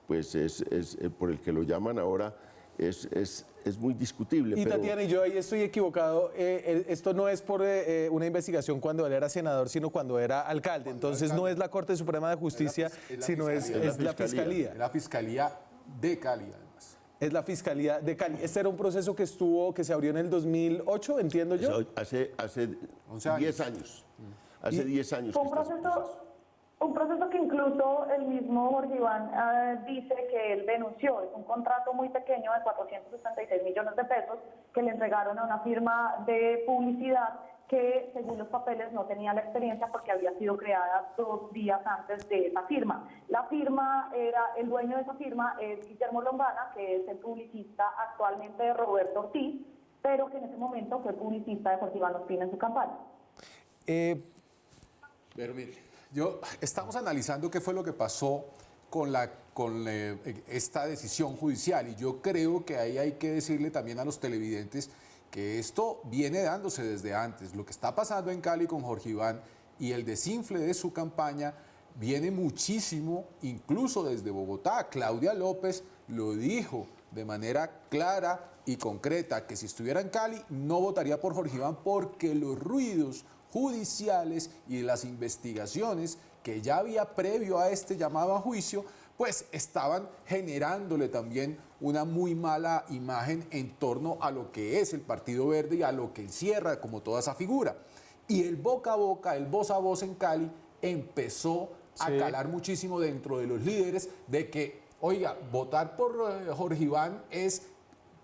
pues es por el que lo llaman ahora, es muy discutible. Y Tatiana, y yo ahí estoy equivocado, esto no es por una investigación cuando él era senador, sino cuando era alcalde. Entonces no es la Corte Suprema de Justicia, sino es la Fiscalía. Es la Fiscalía de Cali, además. Es la Fiscalía de Cali. Este era un proceso que se abrió en el 2008, entiendo yo. Hace 10 años. Hace 10 años. Fue un proceso Un proceso que incluso el mismo Jorge Iván dice que él denunció. Es un contrato muy pequeño de 466 millones de pesos que le entregaron a una firma de publicidad que, según los papeles, no tenía la experiencia porque había sido creada 2 días antes de esa firma. La firma el dueño de esa firma es Guillermo Lombana, que es el publicista actualmente de Roberto Ortiz, pero que en ese momento fue publicista de Jorge Iván Ospina en su campaña. Pero mire, estamos analizando qué fue lo que pasó con esta decisión judicial, y yo creo que ahí hay que decirle también a los televidentes que esto viene dándose desde antes. Lo que está pasando en Cali con Jorge Iván y el desinfle de su campaña viene muchísimo, incluso desde Bogotá. Claudia López lo dijo de manera clara y concreta, que si estuviera en Cali no votaría por Jorge Iván porque los ruidos judiciales y las investigaciones que ya había previo a este llamado a juicio, pues estaban generándole también una muy mala imagen en torno a lo que es el Partido Verde y a lo que encierra como toda esa figura. Y el boca a boca, el voz a voz en Cali empezó a calar muchísimo dentro de los líderes de que, oiga, votar por Jorge Iván es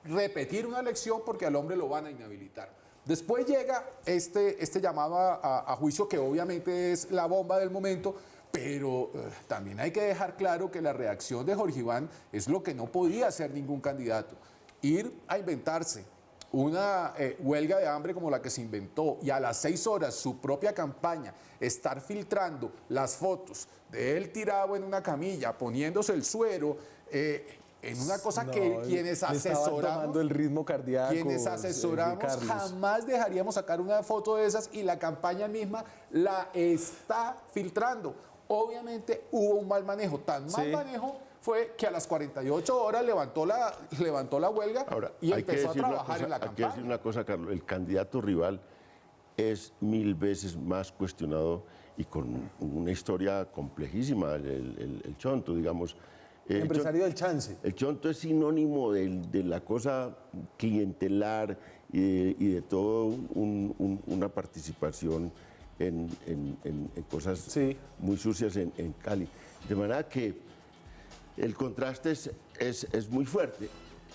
repetir una elección porque al hombre lo van a inhabilitar. Después llega este llamado a juicio, que obviamente es la bomba del momento, pero también hay que dejar claro que la reacción de Jorge Iván es lo que no podía hacer ningún candidato. Ir a inventarse una huelga de hambre como la que se inventó, y a las 6 horas su propia campaña estar filtrando las fotos de él tirado en una camilla, poniéndose el suero, en una cosa que quienes asesoramos, el ritmo cardíaco, jamás dejaríamos sacar una foto de esas, y la campaña misma la está filtrando. Obviamente hubo un mal manejo, tan mal manejo fue que a las 48 horas levantó la huelga. Ahora, y empezó a trabajar en la campaña. Hay que decir una cosa, Carlos, el candidato rival es 1000 veces más cuestionado y con una historia complejísima, el Chonto, digamos. Empresario del chance. El Chonto es sinónimo de la cosa clientelar y de toda una participación en cosas muy sucias en Cali. De manera que el contraste es muy fuerte.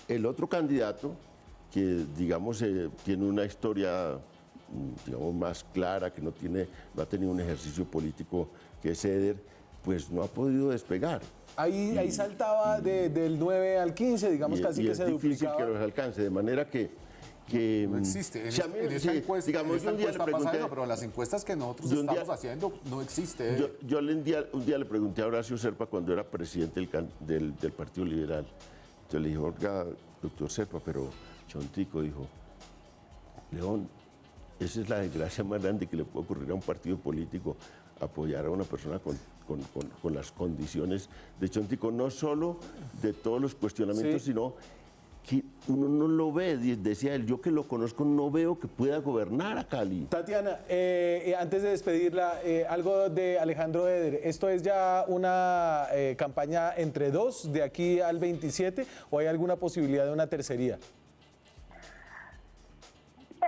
El otro candidato, que digamos tiene una historia digamos más clara, que no ha tenido un ejercicio político, que es Eder, pues no ha podido despegar. Ahí saltaba del 9 al 15, digamos, casi que se duplicaba. Es difícil que los alcance, de manera que no existe. En esa encuesta, digamos, yo un día le pregunté, pero en las encuestas que nosotros estamos haciendo no existe. Yo un día le pregunté a Horacio Serpa, cuando era presidente del Partido Liberal. Yo le dije, oiga, doctor Serpa, pero Chontico, dijo, León, esa es la desgracia más grande que le puede ocurrir a un partido político, apoyar a una persona con las condiciones de Chontico, no solo de todos los cuestionamientos, sino que uno no lo ve. Decía él, yo que lo conozco no veo que pueda gobernar a Cali. Tatiana, antes de despedirla, algo de Alejandro Eder. ¿Esto es ya una campaña entre dos de aquí al 27 o hay alguna posibilidad de una tercería?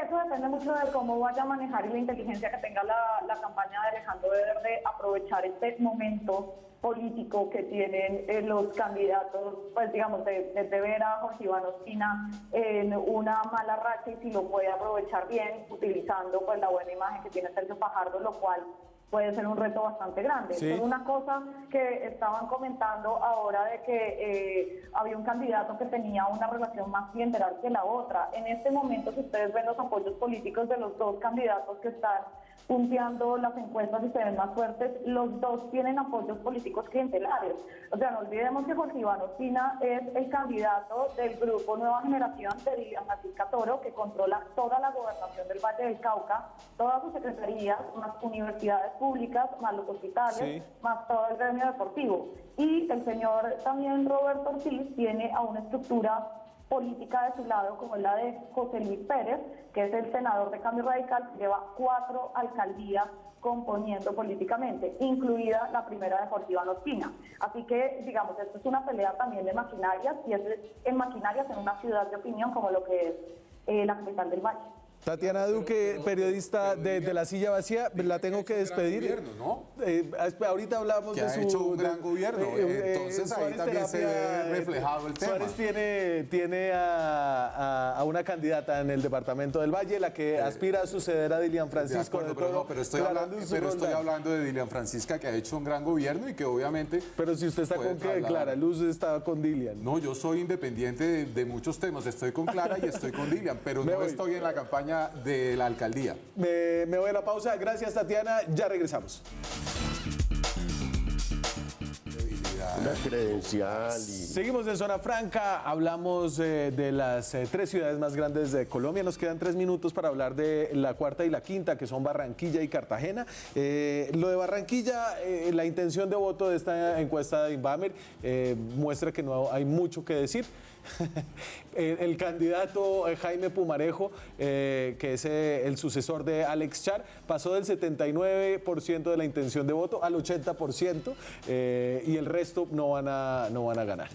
Eso depende mucho de cómo vaya a manejar y la inteligencia que tenga la campaña de Alejandro Eder de aprovechar este momento político que tienen los candidatos, pues digamos, de ver a Jorge Iván Ospina en una mala racha, y si lo puede aprovechar bien, utilizando pues la buena imagen que tiene Sergio Fajardo, lo cual puede ser un reto bastante grande. Pero una cosa que estaban comentando ahora de que había un candidato que tenía una relación más clientelar que la otra. En este momento, si ustedes ven los apoyos políticos de los dos candidatos que están punteando las encuestas y se ven más fuertes, los dos tienen apoyos políticos clientelares. O sea, no olvidemos que Jorge Iván Ospina es el candidato del grupo Nueva Generación de Lilian Francisca Toro, que controla toda la gobernación del Valle del Cauca, todas sus secretarías, más universidades públicas, más los hospitales, más todo el gremio deportivo. Y el señor también Roberto Ortiz tiene a una estructura política de su lado, como es la de José Luis Pérez, que es el senador de Cambio Radical, que lleva 4 alcaldías componiendo políticamente, incluida la primera de Jorge Iván Ospina. Así que, digamos, esto es una pelea también de maquinarias, y es en maquinarias en una ciudad de opinión como lo que es la capital del Valle. Tatiana Duque, periodista de La Silla Vacía, la tengo que despedir. Gobierno, ¿no? Ahorita hablamos Que de ha su... hecho un gran gobierno. Entonces ahí Suárez también se ve reflejado el tema. Suárez tiene a una candidata en el departamento del Valle, la que aspira a suceder a Dilian Francisco de Toro. Pero estoy hablando de Dilian Francisca, que ha hecho un gran gobierno y que obviamente... Pero si usted está con que Clara Luz está con Dilian. No, yo soy independiente de muchos temas. Estoy con Clara y estoy con Dilian, pero no estoy en la campaña de la alcaldía. Me voy a la pausa. Gracias, Tatiana. Ya regresamos. Una credencial y... Seguimos en Zona Franca, hablamos de las 3 ciudades más grandes de Colombia. Nos quedan 3 minutos para hablar de la cuarta y la quinta, que son Barranquilla y Cartagena. Lo de Barranquilla, la intención de voto de esta encuesta de Inbamer muestra que no hay mucho que decir. El candidato Jaime Pumarejo, que es el sucesor de Alex Char, pasó del 79% de la intención de voto al 80%, y el resto no van a ganar.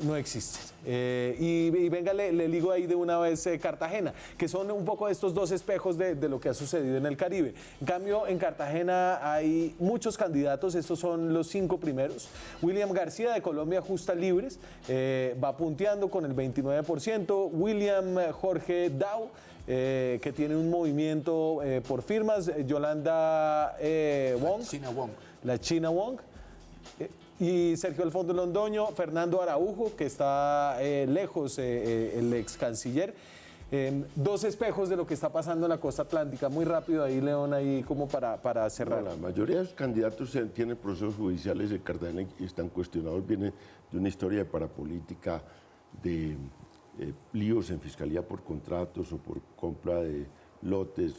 No existen. Y venga, le ligo ahí de una vez Cartagena, que son un poco estos dos espejos de lo que ha sucedido en el Caribe. En cambio, en Cartagena hay muchos candidatos, estos son los 5 primeros. William García de Colombia Justa Libres va punteando con el 29%. William Jorge Dau, que tiene un movimiento por firmas. Yolanda Wong, la China Wong. Y Sergio Alfonso Londoño, Fernando Araujo, que está lejos, el ex canciller. 2 espejos de lo que está pasando en la costa atlántica. Muy rápido ahí, León, ahí como para cerrar. No, la mayoría de los candidatos tienen procesos judiciales en Cartagena y están cuestionados. Viene de una historia de parapolítica, de líos en fiscalía por contratos o por compra de lotes.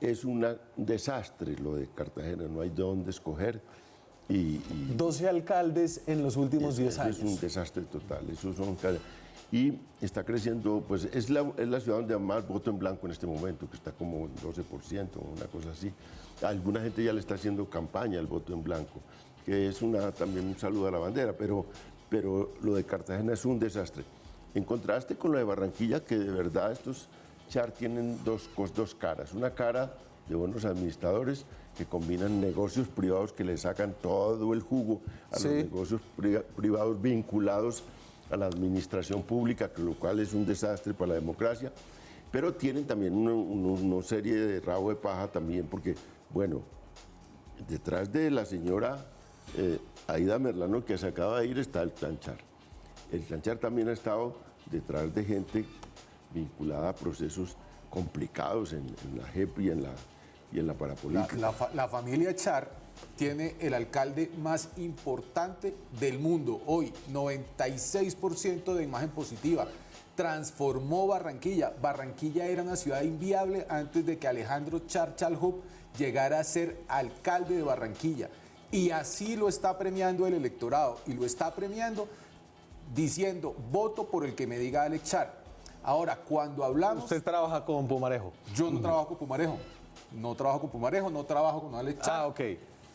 Es un desastre lo de Cartagena, no hay de dónde escoger. 12 alcaldes en los últimos 10 años. Es un desastre total. Y está creciendo, pues es la ciudad donde más voto en blanco en este momento, que está como en 12%, una cosa así. Alguna gente ya le está haciendo campaña al voto en blanco, que es también un saludo a la bandera, pero lo de Cartagena es un desastre. En contraste con lo de Barranquilla, que de verdad estos Char tienen dos caras. Una cara de buenos administradores que combinan negocios privados que le sacan todo el jugo a los negocios privados vinculados a la administración pública, lo cual es un desastre para la democracia, pero tienen también una serie de rabo de paja también, porque, bueno, detrás de la señora Aida Merlano, que se acaba de ir, está el Clan Char. El Clan Char también ha estado detrás de gente vinculada a procesos complicados en la JEP y en la parapolítica. La familia Char tiene el alcalde más importante del mundo hoy, 96% de imagen positiva. Transformó Barranquilla. Barranquilla era una ciudad inviable antes de que Alejandro Char Chalhub llegara a ser alcalde de Barranquilla. Y así lo está premiando el electorado. Y lo está premiando diciendo, voto por el que me diga Alex Char. Ahora, cuando hablamos... ¿Usted trabaja con Pumarejo? Yo no trabajo con Pumarejo. No trabajo con Pumarejo, no trabajo con Alex Char. Ah, ok.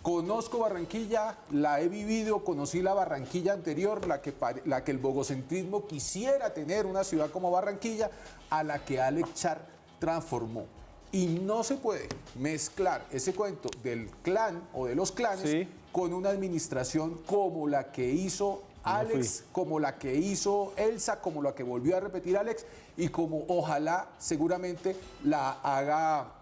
Conozco Barranquilla, la he vivido, conocí la Barranquilla anterior, la que el bogocentrismo quisiera tener una ciudad como Barranquilla, a la que Alex Char transformó. Y no se puede mezclar ese cuento del clan o de los clanes con una administración como la que hizo Alex, como la que hizo Elsa, como la que volvió a repetir Alex y como ojalá seguramente la haga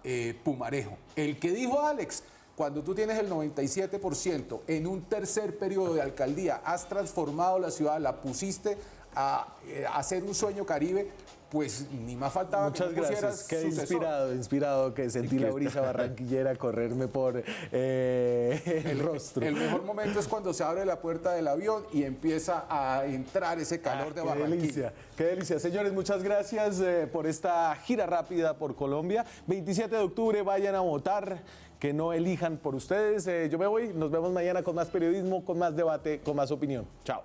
Pumarejo. El que dijo Alex, cuando tú tienes el 97% en un tercer periodo de alcaldía, has transformado la ciudad, la pusiste a hacer un sueño Caribe, pues ni más faltaba. Muchas que gracias. Qué inspirado que sentí la brisa barranquillera correrme por el rostro. El mejor momento es cuando se abre la puerta del avión y empieza a entrar ese calor de Barranquilla. Qué delicia. Señores, muchas gracias por esta gira rápida por Colombia. 27 de octubre, vayan a votar, que no elijan por ustedes. Yo me voy, nos vemos mañana con más periodismo, con más debate, con más opinión. Chao.